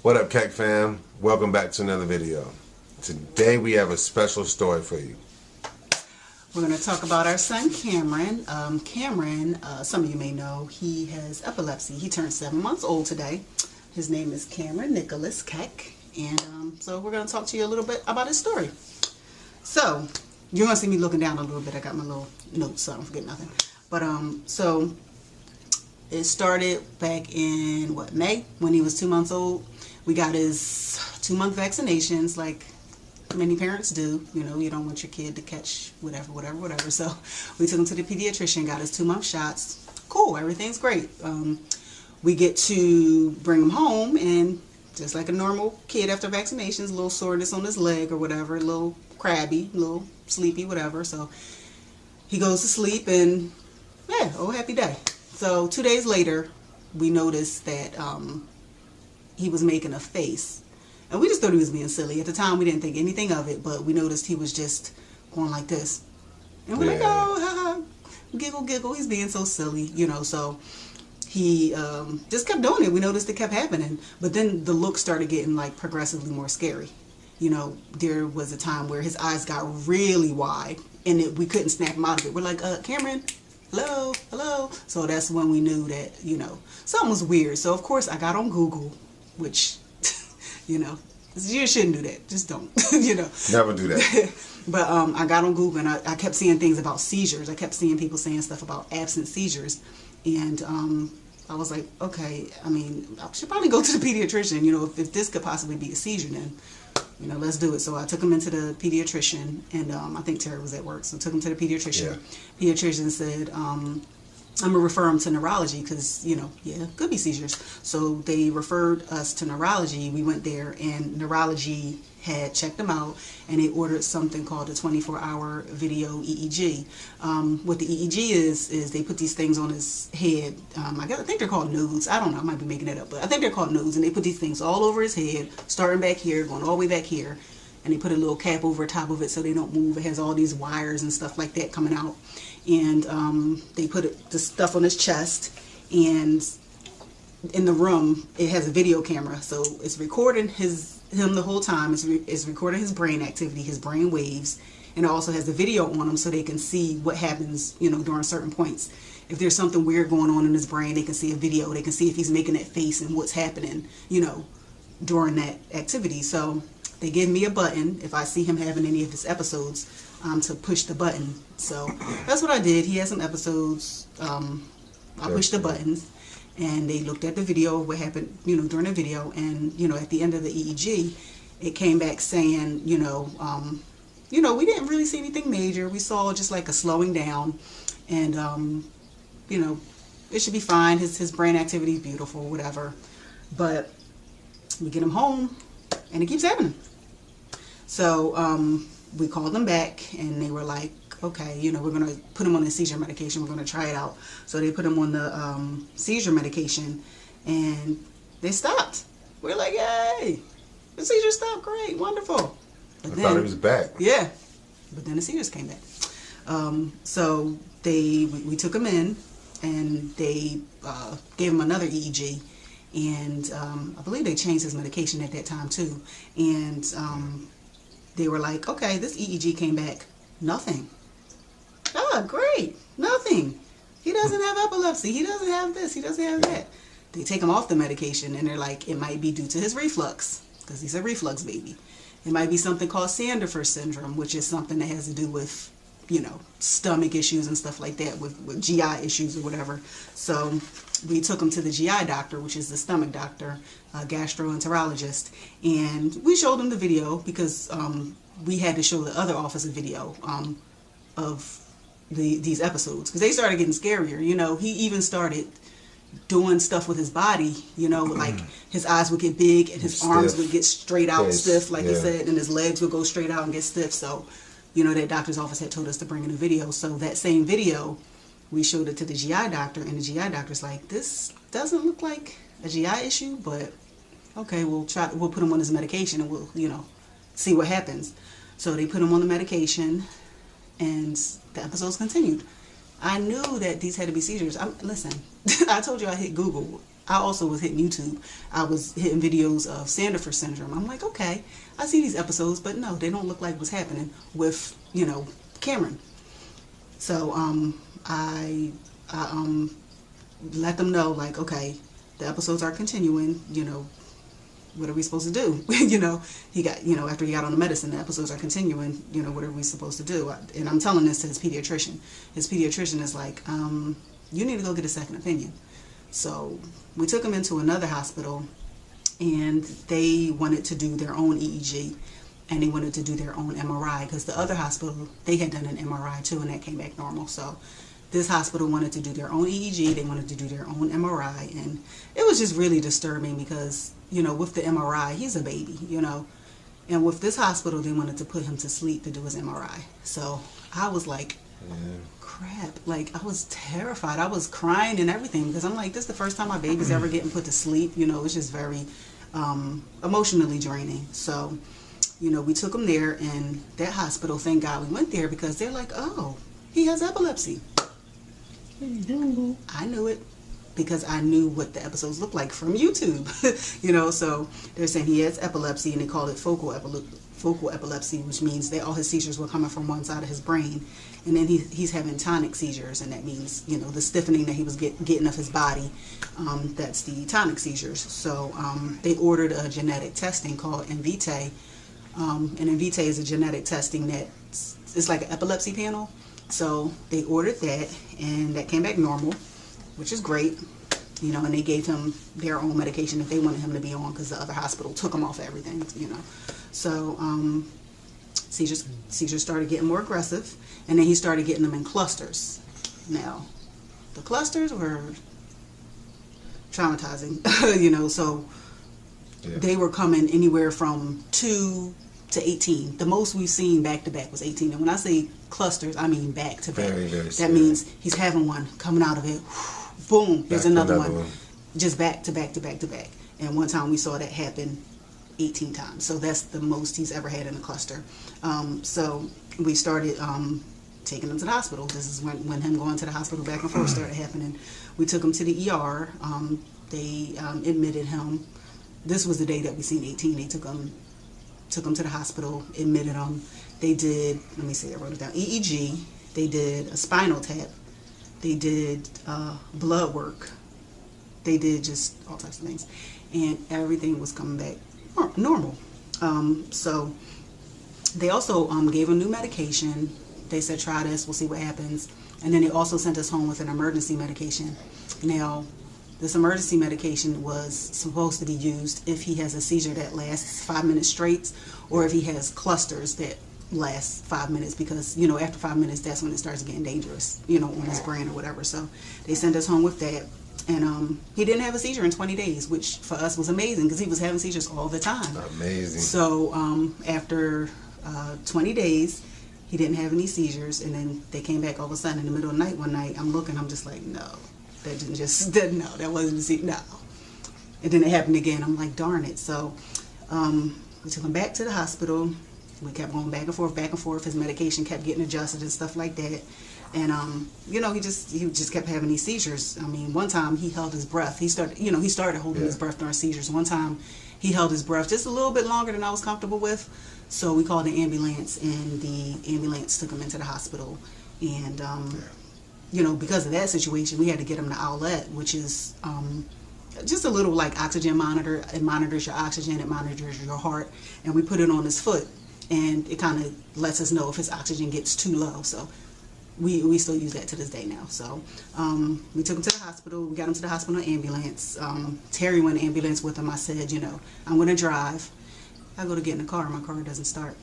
What up, Keck fam? Welcome back to another video. Today we have a special story for you. We're going to talk about our son Cameron. Cameron, some of you may know, he has epilepsy. He turned 7 months old today. His name is Cameron Nicholas Keck. And so we're going to talk to you a little bit about his story. So, you're going to see me looking down a little bit. I got my little notes so I don't forget nothing. But, so, it started back in, May? When he was 2 months old. We got his 2-month vaccinations, like many parents do. You know, you don't want your kid to catch whatever. So we took him to the pediatrician, got his 2-month shots. Cool, everything's great. We get to bring him home, and just like a normal kid after vaccinations, a little soreness on his leg or whatever, a little crabby, a little sleepy, whatever. So he goes to sleep, and yeah, oh, happy day. So 2 days later, we noticed that he was making a face. And we just thought he was being silly. At the time, we didn't think anything of it, but we noticed he was just going like this. And we're like, oh, ha, ha, giggle, he's being so silly, you know. So he just kept doing it. We noticed it kept happening. But then the look started getting like progressively more scary. You know, there was a time where his eyes got really wide, and we couldn't snap him out of it. We're like, Cameron, hello. So that's when we knew that, you know, something was weird. So, of course, I got on Google, which, you know, you shouldn't do that. Just don't, you know. Never do that. But I got on Google, and I kept seeing things about seizures. I kept seeing people saying stuff about absent seizures. And I was like, okay, I mean, I should probably go to the pediatrician. You know, if this could possibly be a seizure, then, you know, let's do it. So I took him into the pediatrician, and I think Terry was at work. So I took him to the pediatrician. Yeah. Pediatrician said, I'm going to refer him to neurology because, you know, yeah, could be seizures. So they referred us to neurology. We went there, and neurology had checked him out, and they ordered something called a 24-hour video EEG. What the EEG is they put these things on his head. I think they're called nodes. I don't know. I might be making it up, but I think they're called nodes. And they put these things all over his head, starting back here, going all the way back here. And they put a little cap over top of it so they don't move. It has all these wires and stuff like that coming out. And they put the stuff on his chest, and in the room it has a video camera, so it's recording him the whole time. It's recording his brain activity, his brain waves, and it also has the video on him so they can see what happens, you know, during certain points. If there's something weird going on in his brain, they can see a video. They can see if he's making that face and what's happening, you know, during that activity. So they give me a button if I see him having any of his episodes, to push the button. So that's what I did. He had some episodes. I pushed the buttons, and they looked at the video of what happened, you know, during the video. And, you know, at the end of the EEG, it came back saying, you know, we didn't really see anything major. We saw just like a slowing down, and, you know, it should be fine. His brain activity is beautiful, whatever. But we get him home, and it keeps happening. So, we called them back, and they were like, okay, you know, we're going to put him on the seizure medication. We're going to try it out. So they put him on the seizure medication, and they stopped. We're like, yay, the seizure stopped. Great, wonderful. But I thought he was back. Yeah, but then the seizures came back. So we took him in, and they gave him another EEG. And I believe they changed his medication at that time too. And they were like, okay, this EEG came back, nothing. Oh, great, nothing. He doesn't have epilepsy. He doesn't have this. He doesn't have that. They take him off the medication, and they're like, it might be due to his reflux, because he's a reflux baby. It might be something called Sandifer syndrome, which is something that has to do with, you know, stomach issues and stuff like that, with GI issues or whatever. So we took him to the GI doctor, which is the stomach doctor, gastroenterologist, and we showed him the video because we had to show the other office a video of these episodes, because they started getting scarier. You know, he even started doing stuff with his body, you know, like his eyes would get big, and his arms would get straight out, stiff, like he said, and his legs would go straight out and get stiff. So, you know, that doctor's office had told us to bring in a video. So that same video, we showed it to the GI doctor, and the GI doctor's like, this doesn't look like a GI issue, but okay, we'll put him on his medication, and we'll, you know, see what happens. So they put him on the medication, and the episodes continued. I knew that these had to be seizures. Listen, I told you I hit Google. I also was hitting YouTube. I was hitting videos of Sandifer syndrome. I'm like, okay, I see these episodes, but no, they don't look like what's happening with, you know, Cameron. So I let them know, like, okay, the episodes are continuing, you know, what are we supposed to do? You know, he got, you know, after he got on the medicine, the episodes are continuing, you know, what are we supposed to do? And I'm telling this to his pediatrician. His pediatrician is like, you need to go get a second opinion. So we took him into another hospital, and they wanted to do their own EEG, and they wanted to do their own MRI, because the other hospital, they had done an MRI too, and that came back normal. So this hospital wanted to do their own EEG, they wanted to do their own MRI, and it was just really disturbing because, you know, with the MRI, he's a baby, you know, and with this hospital, they wanted to put him to sleep to do his MRI. So I was like, crap, like, I was terrified. I was crying and everything, because I'm like, this is the first time my baby's ever getting put to sleep, you know. It's just very emotionally draining. So, you know, we took him there, and that hospital, thank God we went there, because they're like, oh, he has epilepsy. I knew it, because I knew what the episodes looked like from YouTube. You know, so they're saying he has epilepsy, and they call it focal epilepsy, which means that all his seizures were coming from one side of his brain, and then he's having tonic seizures, and that means, you know, the stiffening that he was getting of his body, that's the tonic seizures. So they ordered a genetic testing called Invitae, and Invitae is a genetic testing that it's like an epilepsy panel. So they ordered that, and that came back normal, which is great, you know, and they gave him their own medication that they wanted him to be on, because the other hospital took him off everything, you know. So seizures started getting more aggressive, and then he started getting them in clusters. Now, the clusters were traumatizing, you know, so they were coming anywhere from 2 to 18. The most we've seen back to back was 18. And when I say clusters, I mean back to back. Very, very that means he's having one, coming out of it, boom, here's another one. Just back to back to back to back. And one time we saw that happen 18 times. So that's the most he's ever had in a cluster. So we started taking him to the hospital. This is when him going to the hospital back and forth started happening. We took him to the ER. They admitted him. This was the day that we seen 18. They took him to the hospital, admitted him. They did, let me see, I wrote it down, EEG. They did a spinal tap. They did blood work. They did just all types of things. And everything was coming back normal. So they also gave him new medication. They said, try this, we'll see what happens. And then they also sent us home with an emergency medication. Now, this emergency medication was supposed to be used if he has a seizure that lasts 5 minutes straight, or if he has clusters that last 5 minutes, because, you know, after 5 minutes, that's when it starts getting dangerous, you know, on his brain or whatever. So they sent us home with that. And he didn't have a seizure in 20 days, which for us was amazing, because he was having seizures all the time. Amazing. So after 20 days, he didn't have any seizures, and then they came back all of a sudden in the middle of the night. One night, I'm looking, I'm just like, no. That didn't just, no, that wasn't the seizure, no. And then it happened again. I'm like, darn it. So we took him back to the hospital. We kept going back and forth. His medication kept getting adjusted and stuff like that. And you know, he just kept having these seizures. I mean, one time he held his breath. He started holding his breath during seizures. One time he held his breath just a little bit longer than I was comfortable with. So we called the ambulance, and the ambulance took him into the hospital. And you know, because of that situation, we had to get him the Owlet, which is just a little like oxygen monitor. It monitors your oxygen, it monitors your heart, and we put it on his foot, and it kind of lets us know if his oxygen gets too low. So we still use that to this day now. So we took him to the hospital. We got him to the hospital in ambulance. Terry went in ambulance with him. I said, you know, I'm going to drive. I go to get in the car, my car doesn't start.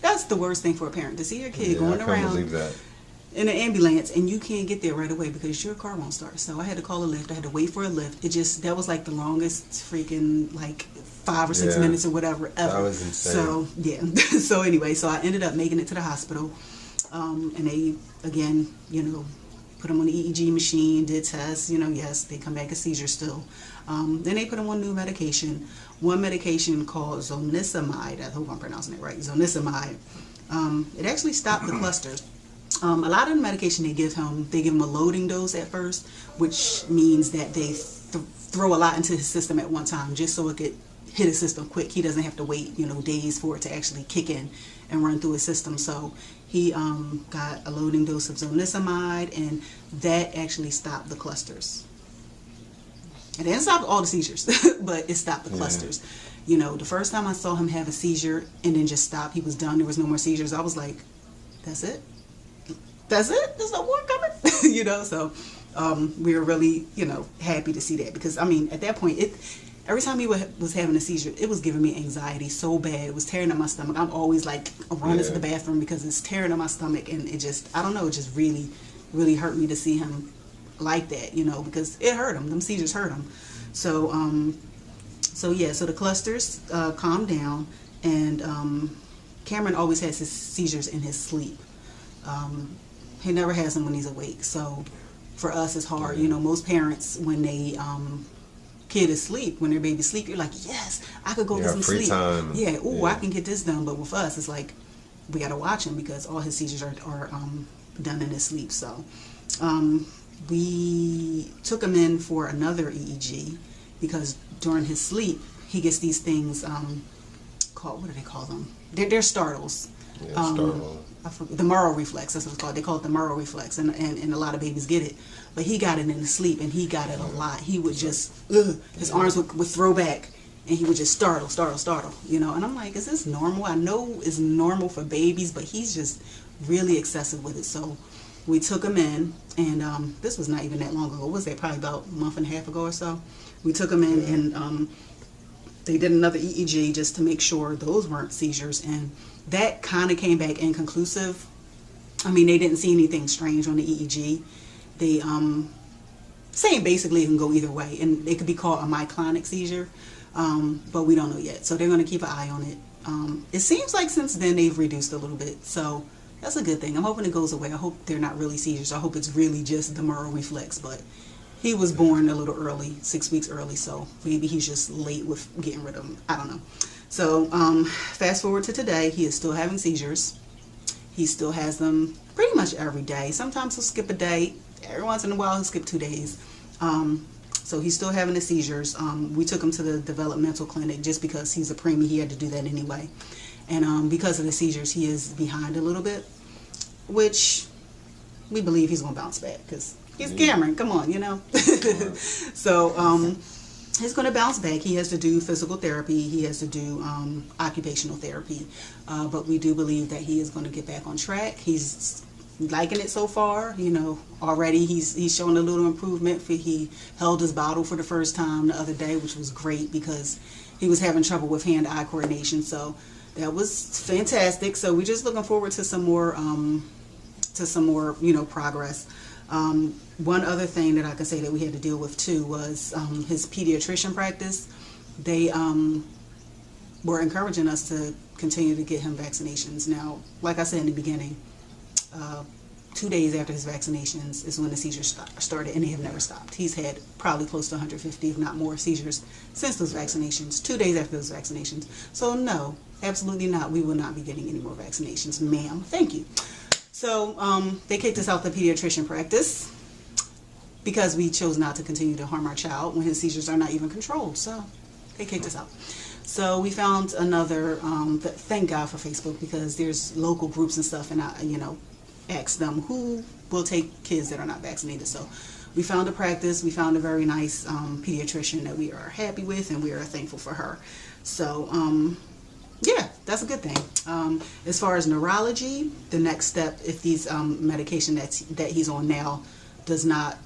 That's the worst thing for a parent, to see your kid going around in an ambulance, and you can't get there right away because your car won't start. So I had to call a lift. I had to wait for a lift. That was like the longest freaking like 5 or 6 minutes or whatever ever. That was insane. So yeah. So anyway, so I ended up making it to the hospital, and they again, you know, put him on the EEG machine, did tests. You know, yes, they come back a seizure still. Then they put him on new medication. One medication called zonisamide. I hope I'm pronouncing it right. Zonisamide. It actually stopped the clusters. A lot of the medication they give him a loading dose at first, which means that they throw a lot into his system at one time, just so it could hit his system quick. He doesn't have to wait, days for it to actually kick in and run through his system. So he got a loading dose of zonisamide, and that actually stopped the clusters. It didn't stop all the seizures, but it stopped the clusters. The first time I saw him have a seizure and then just stop, he was done. There was no more seizures. I was like, that's it? That's it? There's no more coming? So we were really, happy to see that, because, at that point, every time he was having a seizure, it was giving me anxiety so bad. It was tearing up my stomach. I'm always like running to the bathroom because it's tearing up my stomach, and it just, I don't know, it just really, really hurt me to see him like that, because it hurt him. Them seizures hurt him. So the clusters calmed down, and Cameron always has his seizures in his sleep. He never has them when he's awake. So for us, it's hard. Most parents, when they kid is asleep, when their baby's asleep, you're like, yes, I could go get some sleep. Time. Yeah, I can get this done. But with us, it's like we got to watch him because all his seizures are done in his sleep. So we took him in for another EEG because during his sleep, he gets these things called, what do they call them? They're startles. Yeah, startle. The Murrow reflex, that's what it's called. They call it the Murrow reflex, and a lot of babies get it. But he got it in his sleep, and he got it a lot. He would just, his arms would throw back, and he would just startle. And I'm like, is this normal? I know it's normal for babies, but he's just really excessive with it. So we took him in, and this was not even that long ago. What was that? Probably about a month and a half ago or so. We took him in, and they did another EEG just to make sure those weren't seizures, and that kind of came back inconclusive. They didn't see anything strange on the EEG. They saying basically it can go either way, and it could be called a myoclonic seizure, but we don't know yet. So they're going to keep an eye on it. It seems like since then they've reduced a little bit, so that's a good thing. I'm hoping it goes away. I hope they're not really seizures. I hope it's really just the Murrow reflex, but he was born a little early, 6 weeks early, so maybe he's just late with getting rid of them. I don't know. So fast forward to today, he is still having seizures. He still has them pretty much every day. Sometimes he'll skip a day. Every once in a while he'll skip 2 days. So he's still having the seizures. We took him to the developmental clinic just because he's a preemie. He had to do that anyway. And because of the seizures, he is behind a little bit, which we believe he's going to bounce back because he's Cameron. Come on, So he's going to bounce back. He has to do physical therapy. He has to do occupational therapy. But we do believe that he is going to get back on track. He's liking it so far. Already he's showing a little improvement. He held his bottle for the first time the other day, which was great because he was having trouble with hand-eye coordination. So that was fantastic. So we're just looking forward to some more progress. One other thing that I could say that we had to deal with too was his pediatrician practice. They were encouraging us to continue to get him vaccinations. Now, like I said in the beginning, 2 days after his vaccinations is when the seizures started, and they have never stopped. He's had probably close to 150, if not more, seizures since those vaccinations, 2 days after those vaccinations. So no, absolutely not. We will not be getting any more vaccinations, ma'am. Thank you. So they kicked us out the pediatrician practice because we chose not to continue to harm our child when his seizures are not even controlled. So they kicked us out. So we found another, thank God for Facebook, because there's local groups and stuff, and I, asked them who will take kids that are not vaccinated. So we found a practice. We found a very nice pediatrician that we are happy with, and we are thankful for her. So yeah, that's a good thing. As far as neurology, the next step, if these medication that he's on now does not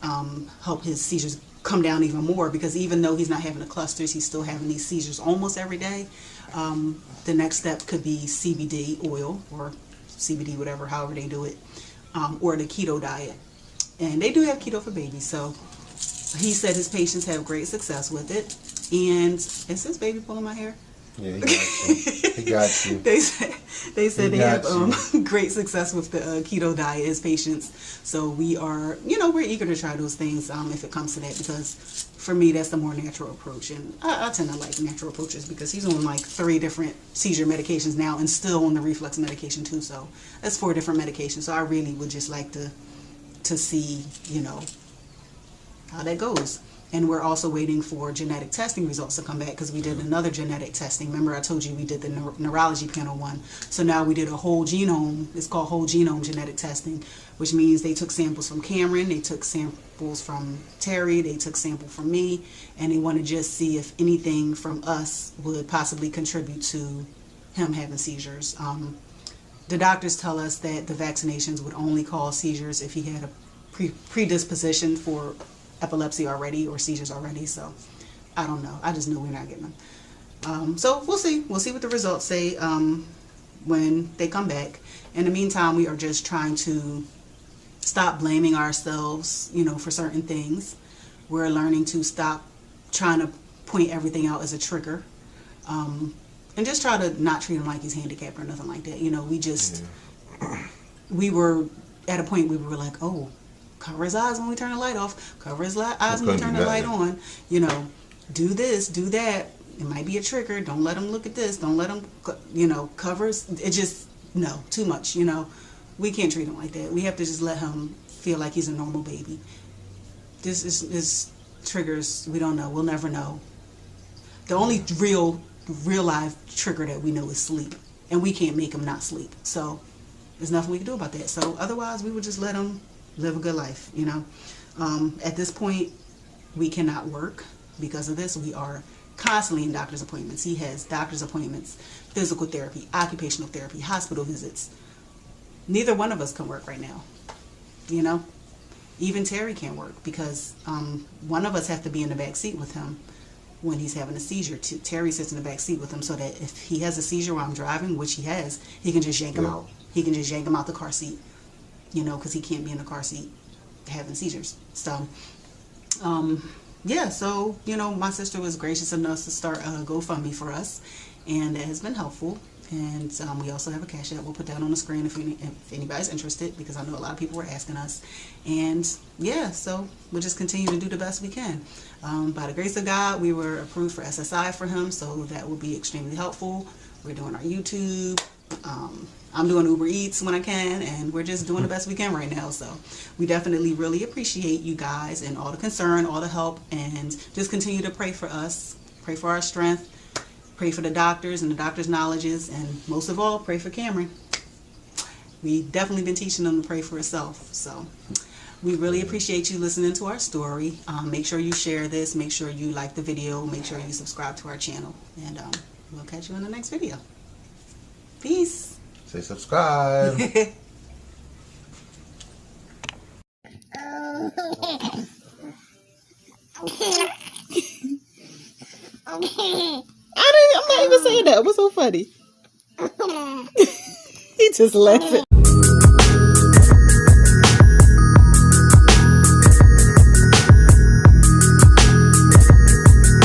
help his seizures come down even more, because even though he's not having the clusters, he's still having these seizures almost every day. The next step could be CBD oil, or CBD, whatever, however they do it, or the keto diet. And they do have keto for babies, so he said his patients have great success with it. And is this baby pulling my hair? Yeah, he got you. He got you. They said they have great success with the keto diet as patients. So we are, we're eager to try those things if it comes to that, because for me that's the more natural approach, and I tend to like natural approaches because he's on like 3 different seizure medications now and still on the reflux medication too. So that's 4 different medications. So I really would just like to see, how that goes. And we're also waiting for genetic testing results to come back, because we did another genetic testing. Remember I told you we did the neurology panel one. So now we did a whole genome. It's called whole genome genetic testing, which means they took samples from Cameron, they took samples from Terry, they took sample from me, and they want to just see if anything from us would possibly contribute to him having seizures. The doctors tell us that the vaccinations would only cause seizures if he had a predisposition for epilepsy already or seizures already. So I don't know. I just know we're not getting them. So we'll see. We'll see what the results say when they come back. In the meantime, we are just trying to stop blaming ourselves, for certain things. We're learning to stop trying to point everything out as a trigger, and just try to not treat him like he's handicapped or nothing like that. We were at a point where we were like, oh, cover his eyes when we turn the light off, cover his eyes when we turn the light on, do this, do that. It might be a trigger. Don't let him look at this. Don't let him, covers. It just, no, too much, We can't treat him like that. We have to just let him feel like he's a normal baby. This triggers, we don't know. We'll never know. The only real live trigger that we know is sleep. And we can't make him not sleep. So there's nothing we can do about that. So otherwise, we would just let him live a good life, At this point, we cannot work because of this. We are constantly in doctor's appointments. He has doctor's appointments, physical therapy, occupational therapy, hospital visits. Neither one of us can work right now, Even Terry can't work because one of us have to be in the back seat with him when he's having a seizure. Terry sits in the back seat with him so that if he has a seizure while I'm driving, which he has, he can just yank him out. He can just yank him out the car seat. Because he can't be in the car seat having seizures. So, my sister was gracious enough to start a GoFundMe for us, and that has been helpful. And we also have a Cash App. We'll put that on the screen if anybody's interested, because I know a lot of people were asking us. And so we'll just continue to do the best we can. By the grace of God, we were approved for SSI for him, so that will be extremely helpful. We're doing our YouTube. I'm doing Uber Eats when I can, and we're just doing the best we can right now. So we definitely really appreciate you guys and all the concern, all the help, and just continue to pray for us, pray for our strength, pray for the doctors and the doctors' knowledges, and most of all, pray for Cameron. We definitely been teaching them to pray for himself. So we really appreciate you listening to our story. Make sure you share this, make sure you like the video, make sure you subscribe to our channel, and we'll catch you in the next video. Peace. Say subscribe. I I'm not even saying that. What's so funny? He just laughing.